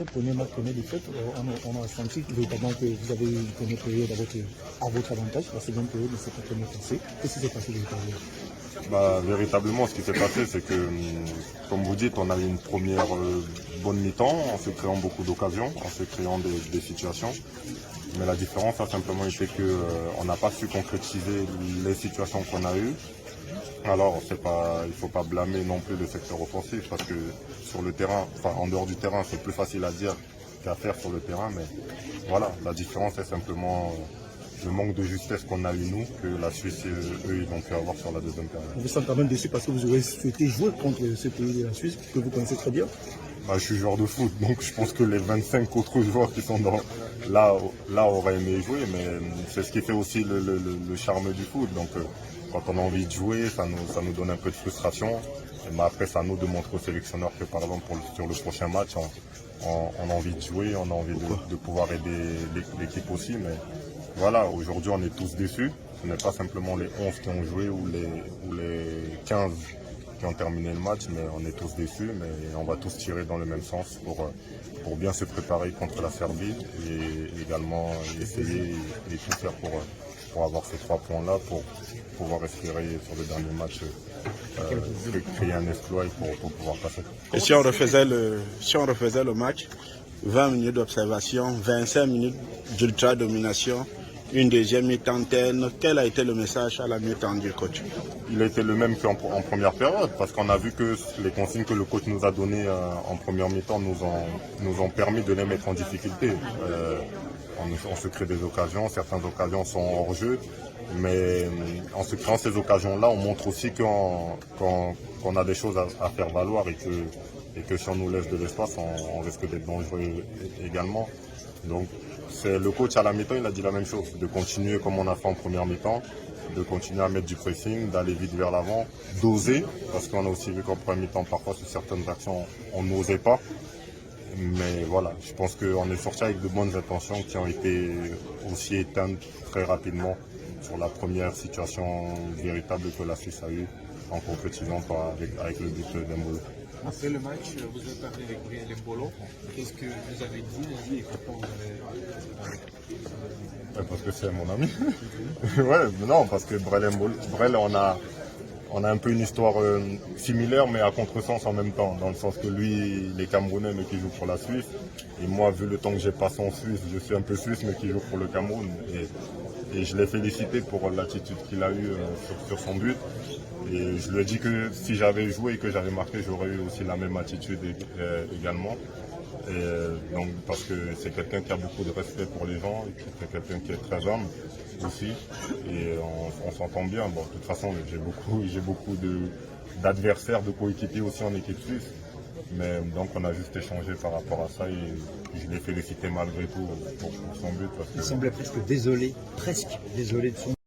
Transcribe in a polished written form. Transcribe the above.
Le premier match, première défaite, on a senti véritablement que vous avez eu une première période à votre avantage. La seconde période ne s'est pas très bien passée. Qu'est-ce qui s'est passé véritablement? Véritablement, ce qui s'est passé, c'est que, comme vous dites, on a eu une première bonne mi-temps en se créant beaucoup d'occasions, en se créant des situations. Mais la différence a simplement été qu'on n'a pas su concrétiser les situations qu'on a eues. Alors, il ne faut pas blâmer non plus le secteur offensif parce que sur le terrain, enfin en dehors du terrain, c'est plus facile à dire qu'à faire sur le terrain. Mais voilà, la différence est simplement le manque de justesse qu'on a eu nous, que la Suisse, eux, ils ont pu avoir sur la deuxième période. Vous vous sentez quand même déçu parce que vous aurez souhaité jouer contre ce pays de la Suisse que vous connaissez très bien. Je suis joueur de foot, donc je pense que les 25 autres joueurs qui sont là auraient aimé jouer, mais c'est ce qui fait aussi le charme du foot. Donc quand on a envie de jouer, ça nous donne un peu de frustration. Mais après, c'est à nous de montrer au sélectionneur que par exemple sur le prochain match, on a envie de jouer, on a envie de pouvoir aider l'équipe aussi. Mais voilà, aujourd'hui on est tous déçus. Ce n'est pas simplement les 11 qui ont joué ou les 15 qui ont terminé le match, mais on est tous déçus, mais on va tous tirer dans le même sens pour bien se préparer contre la Serbie et également essayer et tout faire pour avoir ces 3 points-là, pour pouvoir espérer sur le dernier match créer un exploit et pour pouvoir passer. Et si on refaisait le match, 20 minutes d'observation, 25 minutes d'ultra-domination, une deuxième mi-temps terne, quel a été le message à la mi-temps du coach? Il a été le même qu'en première période, parce qu'on a vu que les consignes que le coach nous a données en première mi-temps nous ont permis de les mettre en difficulté. On se crée des occasions, certaines occasions sont hors jeu, mais en se créant ces occasions-là, on montre aussi qu'on a des choses à faire valoir et que si on nous laisse de l'espace, on risque d'être dangereux également. Donc le coach à la mi-temps, il a dit la même chose, de continuer comme on a fait en première mi-temps, de continuer à mettre du pressing, d'aller vite vers l'avant, d'oser, parce qu'on a aussi vu qu'en première mi-temps, parfois sur certaines actions, on n'osait pas. Mais voilà, je pense qu'on est sorti avec de bonnes intentions qui ont été aussi éteintes très rapidement sur la première situation véritable que la Suisse a eue en concrétisant avec le but d'Embolo. Après le match, vous avez parlé avec Brel Embolo. Qu'est-ce que vous avez dit et pourquoi vous avez... Parce que c'est mon ami. Ouais, non, parce que Brel, on a un peu une histoire similaire, mais à contresens en même temps, dans le sens que lui, il est Camerounais, mais qui joue pour la Suisse. Et moi, vu le temps que j'ai passé en Suisse, je suis un peu suisse, mais qui joue pour le Cameroun. Et je l'ai félicité pour l'attitude qu'il a eue sur son but. Et je lui ai dit que si j'avais joué et que j'avais marqué, j'aurais eu aussi la même attitude également. Et donc, parce que c'est quelqu'un qui a beaucoup de respect pour les gens, et c'est quelqu'un qui est très humble aussi, et on s'entend bien. Bon, de toute façon, j'ai beaucoup d'adversaires, de coéquipiers aussi en équipe suisse, mais donc on a juste échangé par rapport à ça et je l'ai félicité malgré tout pour son but. Parce que... Il semblait presque désolé de son